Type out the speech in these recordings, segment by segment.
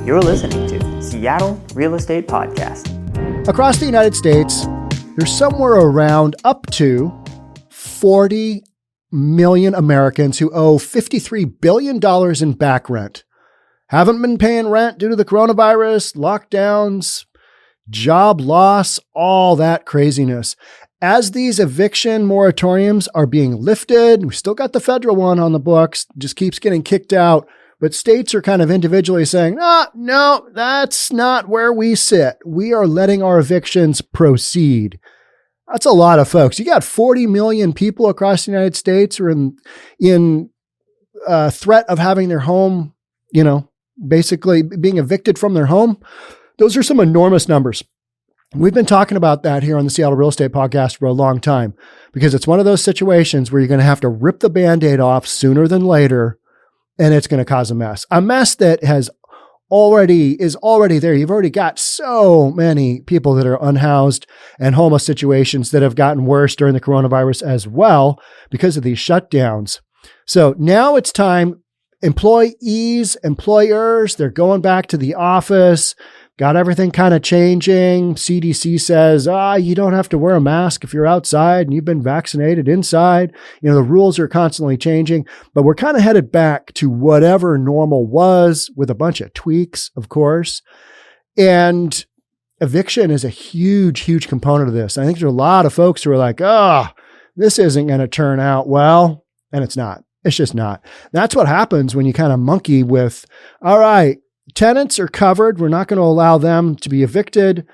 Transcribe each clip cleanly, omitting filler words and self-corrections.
You're listening to Seattle Real Estate Podcast. Across the United States, there's somewhere around up to 40 million Americans who owe $53 billion in back rent. Haven't been paying rent due to the coronavirus, lockdowns, job loss, all that craziness. As these eviction moratoriums are being lifted, we still got the federal one on the books, just keeps getting kicked out. But states are kind of individually saying, no, that's not where we sit. We are letting our evictions proceed. That's a lot of folks. You got 40 million people across the United States who are in threat of having their home, basically being evicted from their home. Those are some enormous numbers. We've been talking about that here on the Seattle Real Estate Podcast for a long time because it's one of those situations where you're going to have to rip the Band-Aid off sooner than later. And it's going to cause a mess that is already there. You've already got so many people that are unhoused and homeless situations that have gotten worse during the coronavirus as well because of these shutdowns. So now it's time. Employees, employers, they're going back to the office. Got everything kind of changing. CDC says, you don't have to wear a mask if you're outside and you've been vaccinated inside. The rules are constantly changing, but we're kind of headed back to whatever normal was with a bunch of tweaks, of course. And eviction is a huge, huge component of this. I think there's a lot of folks who are like, this isn't going to turn out well. And it's not. It's just not. That's what happens when you kind of monkey with, all right, tenants are covered. We're not going to allow them to be evicted.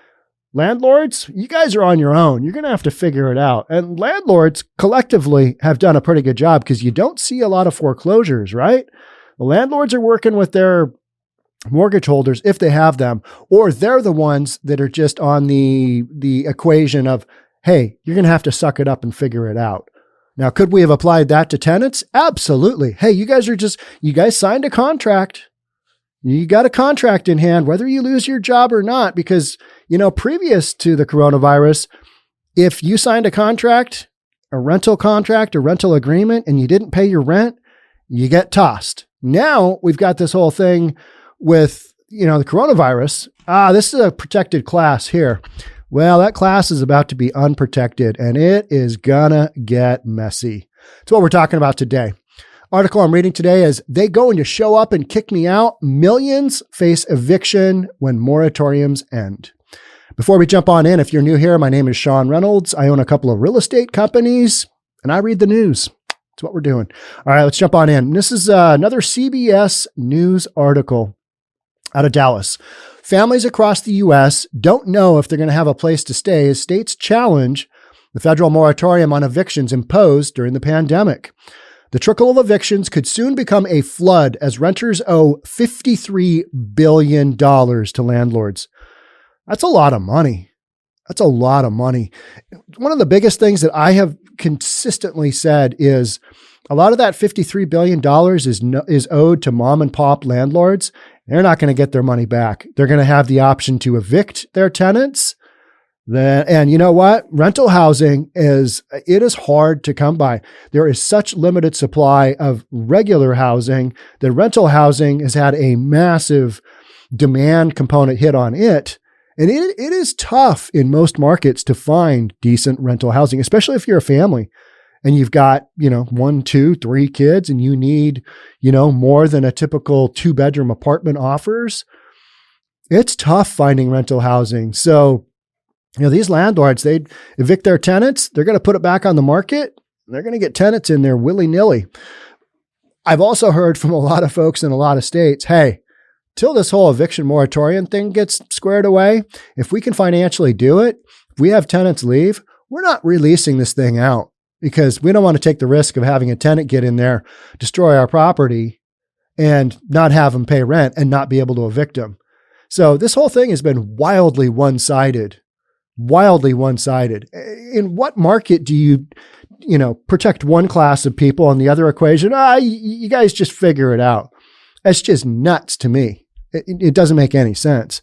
Landlords, you guys are on your own. You're going to have to figure it out. And landlords collectively have done a pretty good job because you don't see a lot of foreclosures, right? The landlords are working with their mortgage holders if they have them, or they're the ones that are just on the equation of, hey, you're going to have to suck it up and figure it out. Now, could we have applied that to tenants? Absolutely. Hey, you guys signed a contract. You got a contract in hand, whether you lose your job or not, because, previous to the coronavirus, if you signed a contract, a rental agreement, and you didn't pay your rent, you get tossed. Now we've got this whole thing with, the coronavirus. This is a protected class here. Well, that class is about to be unprotected and it is gonna get messy. That's what we're talking about today. Article I'm reading today is They Going to Show Up and Kick Me Out? Millions Face Eviction When Moratoriums End. Before we jump on in, if you're new here, my name is Sean Reynolds. I own a couple of real estate companies and I read the news. That's what we're doing. All right, let's jump on in. This is another CBS News article out of Dallas. Families across the U.S. don't know if they're going to have a place to stay as states challenge the federal moratorium on evictions imposed during the pandemic. The trickle of evictions could soon become a flood as renters owe $53 billion to landlords. That's a lot of money. One of the biggest things that I have consistently said is a lot of that $53 billion is owed to mom and pop landlords. They're not going to get their money back. They're going to have the option to evict their tenants. And you know what? Rental housing is hard to come by. There is such limited supply of regular housing that rental housing has had a massive demand component hit on it. And it is tough in most markets to find decent rental housing, especially if you're a family and you've got, 1, 2, 3 kids and you need, more than a typical 2-bedroom apartment offers. It's tough finding rental housing. So, these landlords, they evict their tenants. They're going to put it back on the market. They're going to get tenants in there willy-nilly. I've also heard from a lot of folks in a lot of states, hey, till this whole eviction moratorium thing gets squared away, if we can financially do it, if we have tenants leave, we're not releasing this thing out because we don't want to take the risk of having a tenant get in there, destroy our property, and not have them pay rent and not be able to evict them. So this whole thing has been wildly one-sided. In what market do you protect one class of people on the other equation? You guys just figure it out. That's just nuts to me. It doesn't make any sense.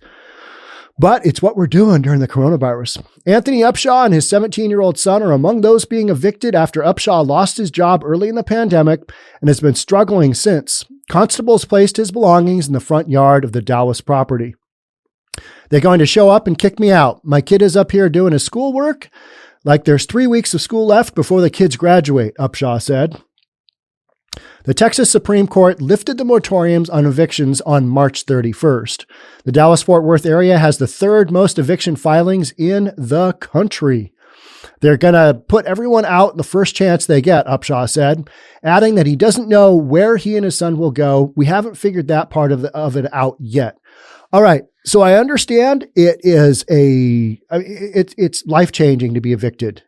But it's what we're doing during the coronavirus. Anthony Upshaw and his 17-year-old son are among those being evicted after Upshaw lost his job early in the pandemic and has been struggling since. Constables placed his belongings in the front yard of the Dallas property. They're going to show up and kick me out. My kid is up here doing his schoolwork like there's 3 weeks of school left before the kids graduate, Upshaw said. The Texas Supreme Court lifted the moratoriums on evictions on March 31st. The Dallas-Fort Worth area has the third most eviction filings in the country. They're going to put everyone out the first chance they get, Upshaw said, adding that he doesn't know where he and his son will go. We haven't figured that part of it out yet. All right. So I understand it's life-changing to be evicted.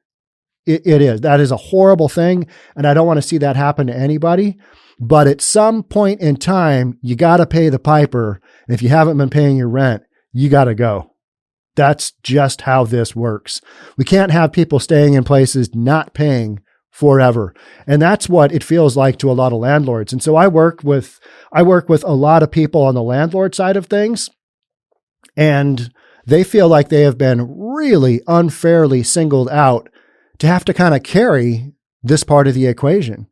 It is. That is a horrible thing. And I don't want to see that happen to anybody. But at some point in time, you got to pay the piper. And if you haven't been paying your rent, you got to go. That's just how this works. We can't have people staying in places not paying forever. And that's what it feels like to a lot of landlords. And so I work with a lot of people on the landlord side of things, and they feel like they have been really unfairly singled out to have to kind of carry this part of the equation,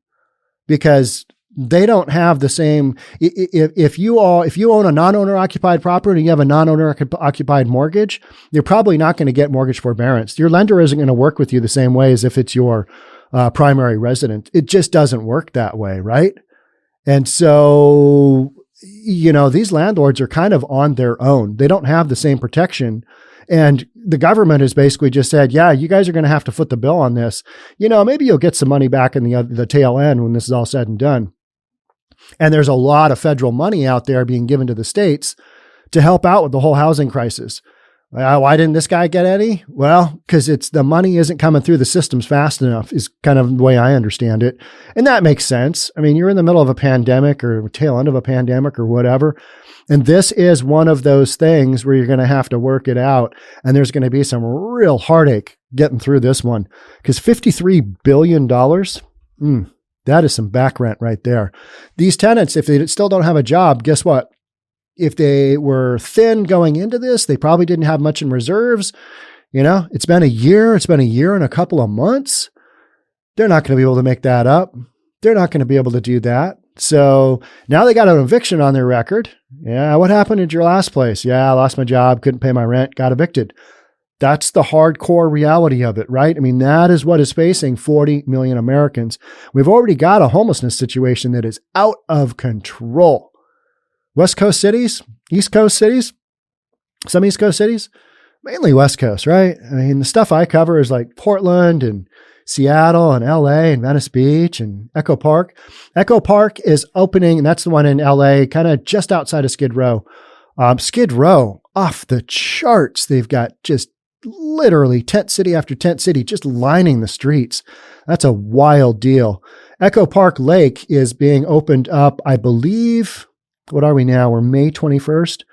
because they don't have the same. If you own a non-owner occupied property and you have a non-owner occupied mortgage, you're probably not going to get mortgage forbearance. Your lender isn't going to work with you the same way as if it's your primary resident. It just doesn't work that way, right? And so, these landlords are kind of on their own. They don't have the same protection. And the government has basically just said, yeah, you guys are going to have to foot the bill on this. Maybe you'll get some money back in the tail end when this is all said and done. And there's a lot of federal money out there being given to the states to help out with the whole housing crisis. Why didn't this guy get any? Well, because the money isn't coming through the systems fast enough is kind of the way I understand it. And that makes sense. I mean, you're in the middle of a pandemic or tail end of a pandemic or whatever. And this is one of those things where you're going to have to work it out. And there's going to be some real heartache getting through this one, because $53 billion, that is some back rent right there. These tenants, if they still don't have a job, guess what? If they were thin going into this, they probably didn't have much in reserves. It's been a year. It's been a year and a couple of months. They're not going to be able to make that up. They're not going to be able to do that. So now they got an eviction on their record. Yeah. What happened at your last place? Yeah. I lost my job. Couldn't pay my rent. Got evicted. That's the hardcore reality of it, right? I mean, that is what is facing 40 million Americans. We've already got a homelessness situation that is out of control. West Coast cities, East Coast cities, some East Coast cities, mainly West Coast, right? I mean, the stuff I cover is like Portland and Seattle and LA and Venice Beach and Echo Park. Echo Park is opening, and that's the one in LA, kind of just outside of Skid Row. Skid Row, off the charts. They've got just literally tent city after tent city just lining the streets. That's a wild deal. Echo Park Lake is being opened up, I believe. What are we now? We're May 21st.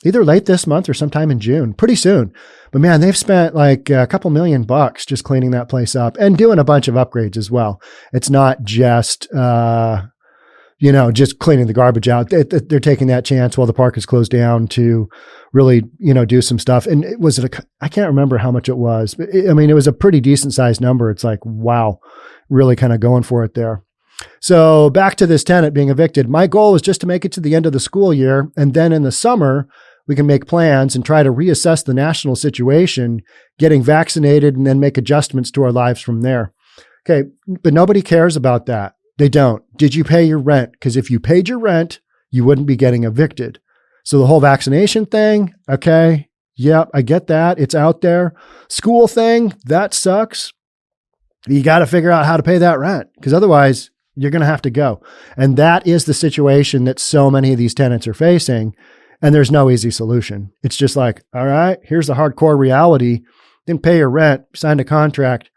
Either late this month or sometime in June, pretty soon. But man, they've spent like a couple $1 million just cleaning that place up and doing a bunch of upgrades as well. It's not just, just cleaning the garbage out. They're taking that chance while the park is closed down to really, do some stuff. And I can't remember how much it was, but it was a pretty decent sized number. It's like, wow, really kind of going for it there. So back to this tenant being evicted. My goal is just to make it to the end of the school year. And then in the summer, we can make plans and try to reassess the national situation, getting vaccinated, and then make adjustments to our lives from there. Okay. But nobody cares about that. They don't. Did you pay your rent? Because if you paid your rent, you wouldn't be getting evicted. So the whole vaccination thing, okay. Yep. I get that. It's out there. School thing, that sucks. You got to figure out how to pay that rent, because otherwise you're going to have to go. And that is the situation that so many of these tenants are facing. And there's no easy solution. It's just like, all right, here's the hardcore reality. Didn't pay your rent, signed a contract.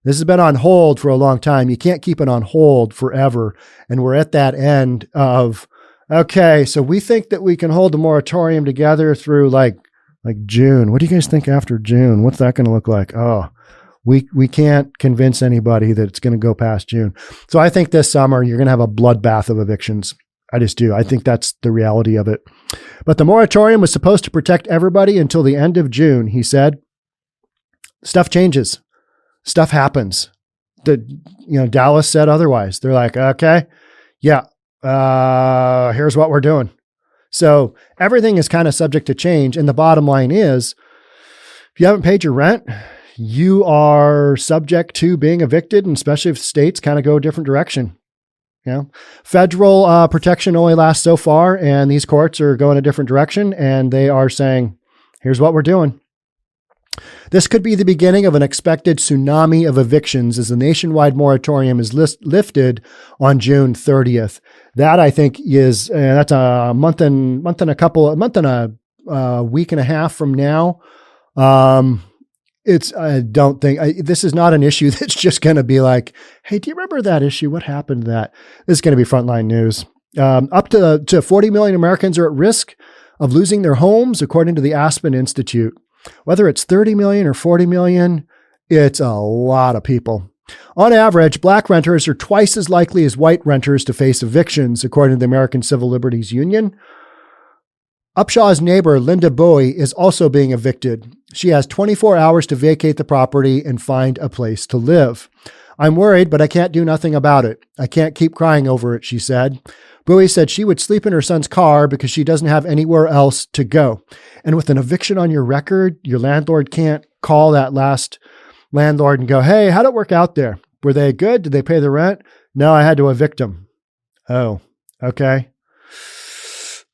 This has been on hold for a long time. You can't keep it on hold forever. And we're at that end of, okay, so we think that we can hold the moratorium together through like June. What do you guys think after June? What's that going to look like? Oh, we can't convince anybody that it's going to go past June. So I think this summer you're going to have a bloodbath of evictions. I just do. I think that's the reality of it. But the moratorium was supposed to protect everybody until the end of June, he said. Stuff changes. Stuff happens. Dallas said otherwise. They're like, okay, yeah, here's what we're doing. So everything is kind of subject to change. And the bottom line is, if you haven't paid your rent, you are subject to being evicted, and especially if states kind of go a different direction. Federal protection only lasts so far, and these courts are going a different direction, and they are saying, here's what we're doing. This could be the beginning of an expected tsunami of evictions as the nationwide moratorium is lifted on June 30th. That, I think, is that's a month and a week and a half from now. I don't think this is not an issue that's just going to be like, hey, do you remember that issue? What happened to that? This is going to be frontline news. Up to 40 million Americans are at risk of losing their homes, according to the Aspen Institute. Whether it's 30 million or 40 million, it's a lot of people. On average, black renters are twice as likely as white renters to face evictions, according to the American Civil Liberties Union. Upshaw's neighbor, Linda Bowie, is also being evicted. She has 24 hours to vacate the property and find a place to live. I'm worried, but I can't do nothing about it. I can't keep crying over it, she said. Bowie said she would sleep in her son's car because she doesn't have anywhere else to go. And with an eviction on your record, your landlord can't call that last landlord and go, hey, how'd it work out there? Were they good? Did they pay the rent? No, I had to evict them. Oh, okay.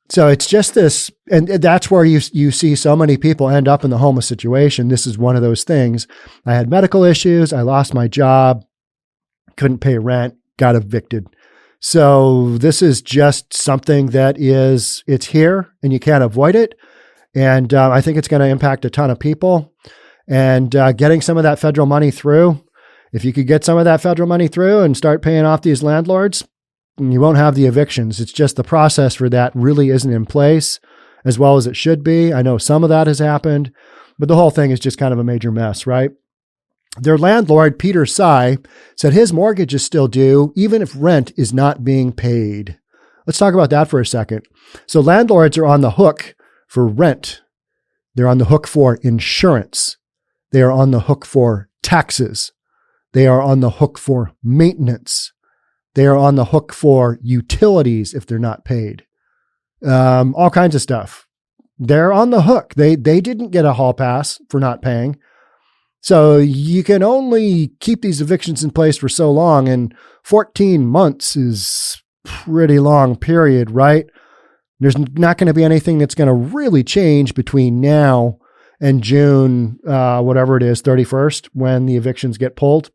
So it's just this, and that's where you see so many people end up in the homeless situation. This is one of those things. I had medical issues. I lost my job, couldn't pay rent, got evicted. So this is just something that it's here and you can't avoid it. And I think it's going to impact a ton of people. And getting some of that federal money through, if you could get some of that federal money through and start paying off these landlords, you won't have the evictions. It's just the process for that really isn't in place as well as it should be. I know some of that has happened, but the whole thing is just kind of a major mess, right? Their landlord, Peter Sy, said his mortgage is still due, even if rent is not being paid. Let's talk about that for a second. So landlords are on the hook for rent. They're on the hook for insurance. They are on the hook for taxes. They are on the hook for maintenance. They are on the hook for utilities if they're not paid. All kinds of stuff. They're on the hook. They didn't get a hall pass for not paying. So you can only keep these evictions in place for so long, and 14 months is pretty long period, right? There's not going to be anything that's going to really change between now and June, whatever it is, 31st, when the evictions get pulled.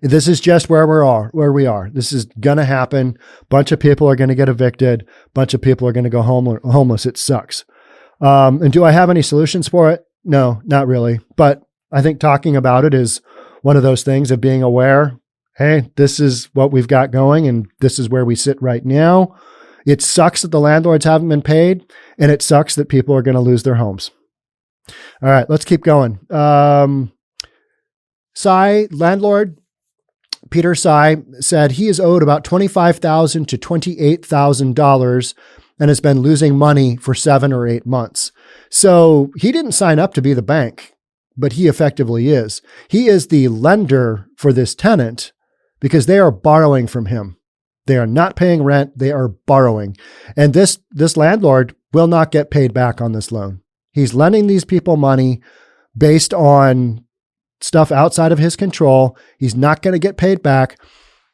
This is just where we are. This is going to happen. Bunch of people are going to get evicted. Bunch of people are going to go homeless. It sucks. And do I have any solutions for it? No, not really. But I think talking about it is one of those things of being aware. Hey, this is what we've got going, and this is where we sit right now. It sucks that the landlords haven't been paid, and it sucks that people are going to lose their homes. All right, let's keep going. Landlord Peter Sy said he is owed about $25,000 to $28,000 and has been losing money for 7 or 8 months. So he didn't sign up to be the bank, but he effectively is. He is the lender for this tenant because they are borrowing from him. They are not paying rent. They are borrowing. And this landlord will not get paid back on this loan. He's lending these people money based on stuff outside of his control. He's not going to get paid back.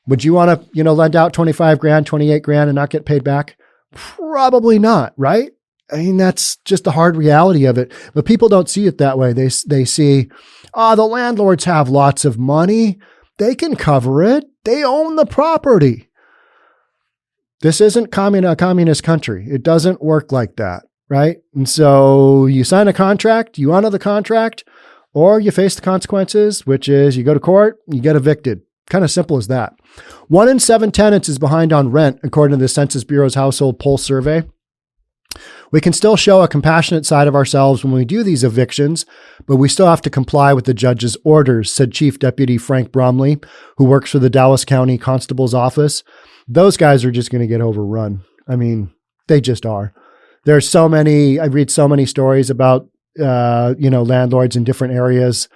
Would you want to, lend out 25 grand, 28 grand and not get paid back? Probably not, right? I mean, that's just the hard reality of it. But people don't see it that way. They see, the landlords have lots of money. They can cover it. They own the property. This isn't a communist country. It doesn't work like that, right? And so you sign a contract, you honor the contract, or you face the consequences, which is you go to court, you get evicted. Kind of simple as that. 1 in 7 tenants is behind on rent, according to the Census Bureau's household poll survey. We can still show a compassionate side of ourselves when we do these evictions, but we still have to comply with the judge's orders, said Chief Deputy Frank Bromley, who works for the Dallas County Constable's office. Those guys are just going to get overrun. I mean, they just are. I read so many stories about, landlords in different areas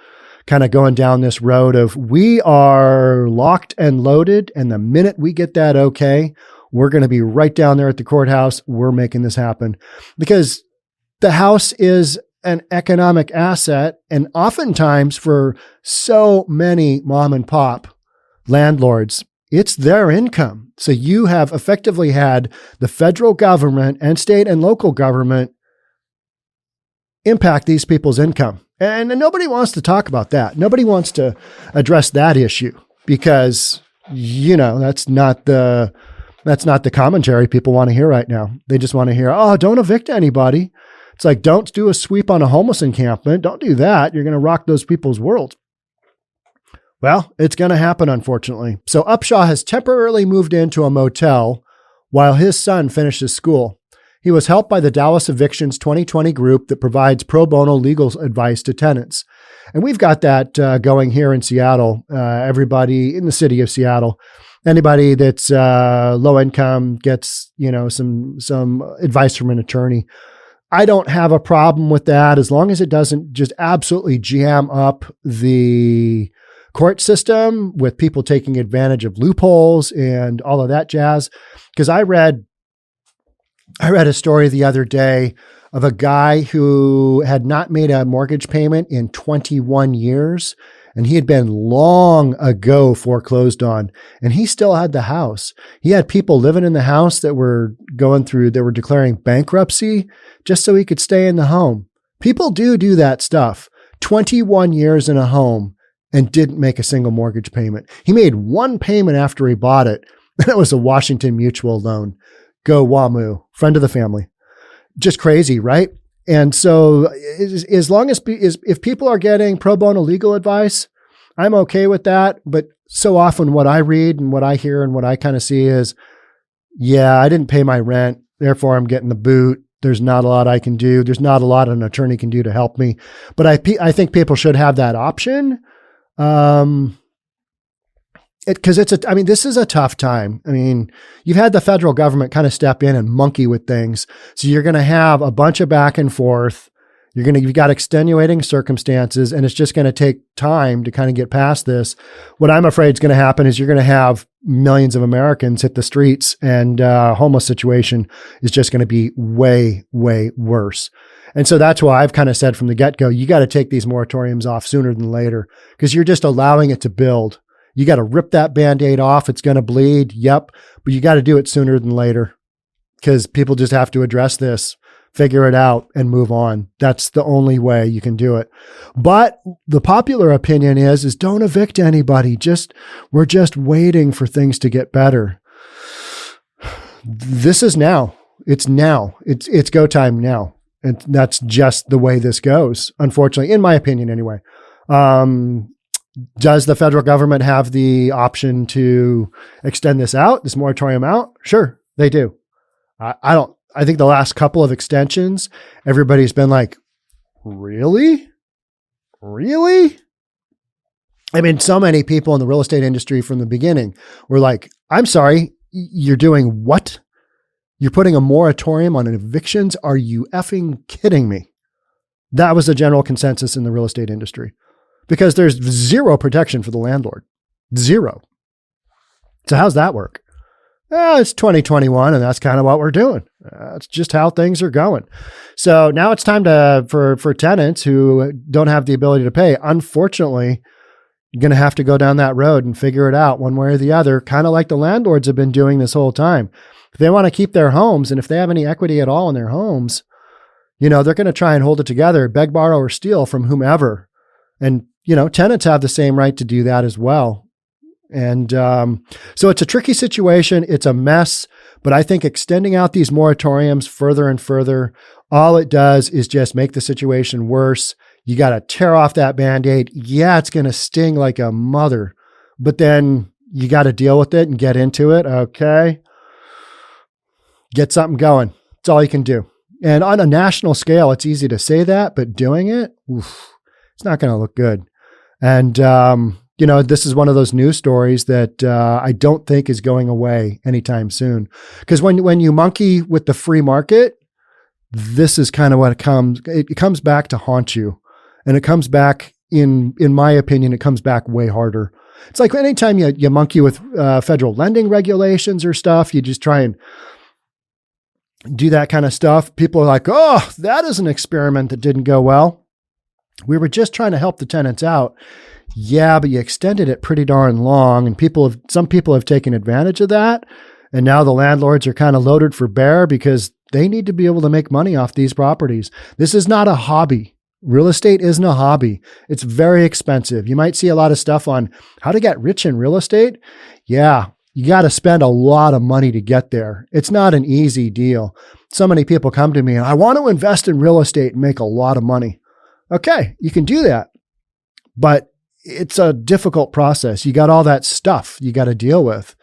kind of going down this road of we are locked and loaded. And the minute we get that okay, we're going to be right down there at the courthouse. We're making this happen because the house is an economic asset. And oftentimes for so many mom and pop landlords, it's their income. So you have effectively had the federal government and state and local government impact these people's income. And nobody wants to talk about that. Nobody wants to address that issue because, that's not the commentary people want to hear right now. They just want to hear, oh, don't evict anybody. It's like, don't do a sweep on a homeless encampment. Don't do that. You're going to rock those people's world. Well, it's going to happen, unfortunately. So Upshaw has temporarily moved into a motel while his son finishes school. He was helped by the Dallas Evictions 2020 group that provides pro bono legal advice to tenants. And we've got that going here in Seattle. Everybody in the city of Seattle, anybody that's low income gets, some advice from an attorney. I don't have a problem with that as long as it doesn't just absolutely jam up the court system with people taking advantage of loopholes and all of that jazz. Because I read a story the other day of a guy who had not made a mortgage payment in 21 years, and he had been long ago foreclosed on, and he still had the house. He had people living in the house that were declaring bankruptcy just so he could stay in the home. People do that stuff. 21 years in a home and didn't make a single mortgage payment. He made one payment after he bought it, and it was a Washington Mutual loan. Go WAMU, friend of the family. Just crazy, right? And so as long as if people are getting pro bono legal advice, I'm okay with that. But so often what I read and what I hear and what I kind of see is, yeah, I didn't pay my rent, therefore I'm getting the boot. There's not a lot I can do. There's not a lot an attorney can do to help me. But I think people should have that option. Because this is a tough time. I mean, you've had the federal government kind of step in and monkey with things. So you're going to have a bunch of back and forth. You've got extenuating circumstances, and it's just going to take time to kind of get past this. What I'm afraid is going to happen is you're going to have millions of Americans hit the streets, and homeless situation is just going to be way, way worse. And so that's why I've kind of said from the get-go, you got to take these moratoriums off sooner than later because you're just allowing it to build. You got to rip that Band-Aid off. It's going to bleed. Yep. But you got to do it sooner than later because people just have to address this, figure it out, and move on. That's the only way you can do it. But the popular opinion is don't evict anybody. We're just waiting for things to get better. This is now. It's now. It's go time now. And that's just the way this goes, unfortunately, in my opinion anyway. Does the federal government have the option to extend this moratorium out? Sure, they do. I think the last couple of extensions, everybody's been like, really? Really? I mean, so many people in the real estate industry from the beginning were like, I'm sorry, you're doing what? You're putting a moratorium on evictions? Are you effing kidding me? That was the general consensus in the real estate industry because there's zero protection for the landlord. Zero. So how's that work? It's 2021 and that's kind of what we're doing. That's just how things are going. So now it's time for tenants who don't have the ability to pay. Unfortunately, you're going to have to go down that road and figure it out one way or the other, kind of like the landlords have been doing this whole time. If they want to keep their homes and if they have any equity at all in their homes, they're going to try and hold it together, beg, borrow, or steal from whomever. And, tenants have the same right to do that as well. And so it's a tricky situation. It's a mess, but I think extending out these moratoriums further and further, all it does is just make the situation worse. You got to tear off that Band-Aid. Yeah, it's going to sting like a mother, but then you got to deal with it and get into it. Okay. Get something going. That's all you can do. And on a national scale, it's easy to say that, but doing it, it's not going to look good. And, this is one of those news stories that I don't think is going away anytime soon. Because when you monkey with the free market, this is kind of what it comes back to haunt you. And it comes back in my opinion, it comes back way harder. It's like anytime you monkey with federal lending regulations or stuff, you just try and do that kind of stuff. People are like, oh, that is an experiment that didn't go well. We were just trying to help the tenants out. Yeah, but you extended it pretty darn long, and some people have taken advantage of that. And now the landlords are kind of loaded for bear because they need to be able to make money off these properties. This is not a hobby. Real estate isn't a hobby. It's very expensive. You might see a lot of stuff on how to get rich in real estate. Yeah, you got to spend a lot of money to get there. It's not an easy deal. So many people come to me and I want to invest in real estate and make a lot of money. Okay, you can do that, but it's a difficult process. You got all that stuff you got to deal with.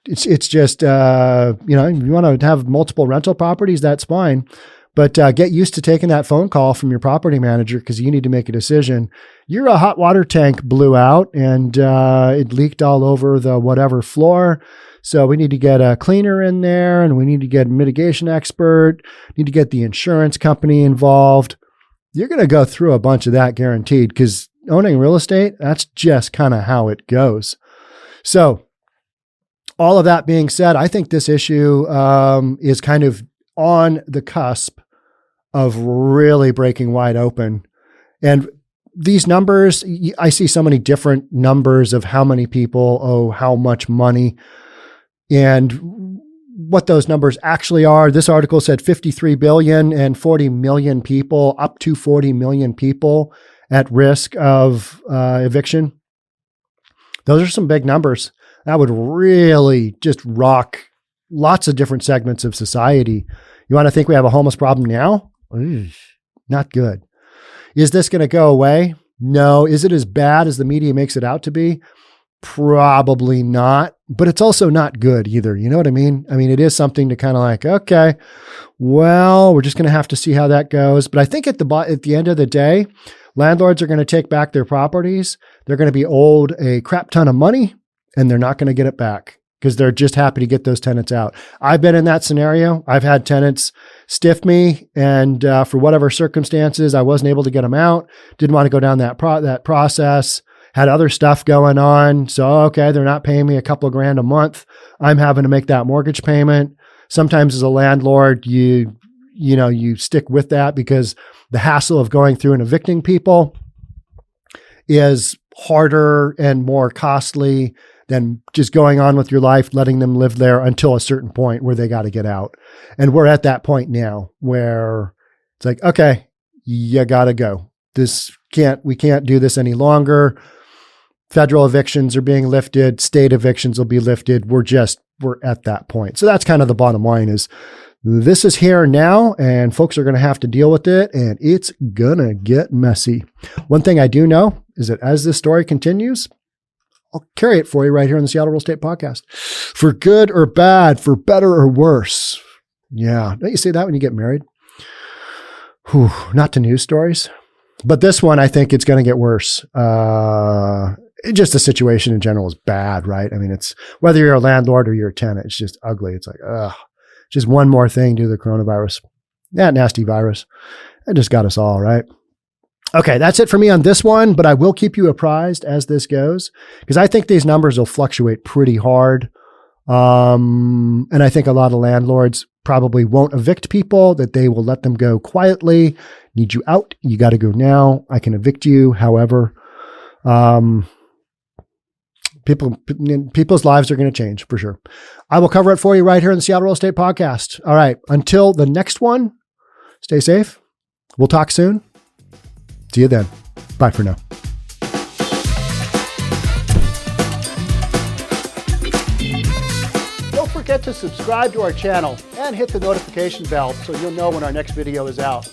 It's just, you want to have multiple rental properties, that's fine. But get used to taking that phone call from your property manager because you need to make a decision. Your hot water tank blew out and it leaked all over the whatever floor. So we need to get a cleaner in there and we need to get a mitigation expert, need to get the insurance company involved. You're going to go through a bunch of that guaranteed because owning real estate, that's just kind of how it goes. So all of that being said, I think this issue is kind of on the cusp of really breaking wide open. And these numbers, I see so many different numbers of how many people owe how much money and what those numbers actually are. This article said 53 billion and 40 million people, up to 40 million people at risk of eviction. Those are some big numbers. That would really just rock lots of different segments of society. You want to think we have a homeless problem now? Not good. Is this going to go away? No. Is it as bad as the media makes it out to be? Probably not, but it's also not good either. You know what I mean? I mean, it is something to kind of like, okay, well, we're just going to have to see how that goes. But I think at the end of the day, landlords are going to take back their properties. They're going to be owed a crap ton of money and they're not going to get it back because they're just happy to get those tenants out. I've been in that scenario. I've had tenants stiff me and for whatever circumstances, I wasn't able to get them out. Didn't want to go down that process. Had other stuff going on. So, okay, they're not paying me a couple of grand a month. I'm having to make that mortgage payment. Sometimes as a landlord, you stick with that because the hassle of going through and evicting people is harder and more costly than just going on with your life, letting them live there until a certain point where they got to get out. And we're at that point now where it's like, okay, you got to go. We can't do this any longer. Federal evictions are being lifted. State evictions will be lifted. We're at that point. So that's kind of the bottom line is this is here now and folks are going to have to deal with it and it's going to get messy. One thing I do know is that as this story continues, I'll carry it for you right here on the Seattle Real Estate Podcast. For good or bad, for better or worse. Yeah. Don't you say that when you get married? Whew, not to news stories. But this one, I think it's going to get worse. Just the situation in general is bad, right? I mean, it's whether you're a landlord or you're a tenant, it's just ugly. It's like, just one more thing due to the coronavirus. That nasty virus. It just got us all, right? Okay, that's it for me on this one, but I will keep you apprised as this goes because I think these numbers will fluctuate pretty hard. And I think a lot of landlords probably won't evict people, that they will let them go quietly. Need you out. You got to go now. I can evict you. However, people's lives are going to change for sure. I will cover it for you right here in the Seattle Real Estate Podcast. All right. Until the next one, stay safe. We'll talk soon. See you then. Bye for now. Don't forget to subscribe to our channel and hit the notification bell so you'll know when our next video is out.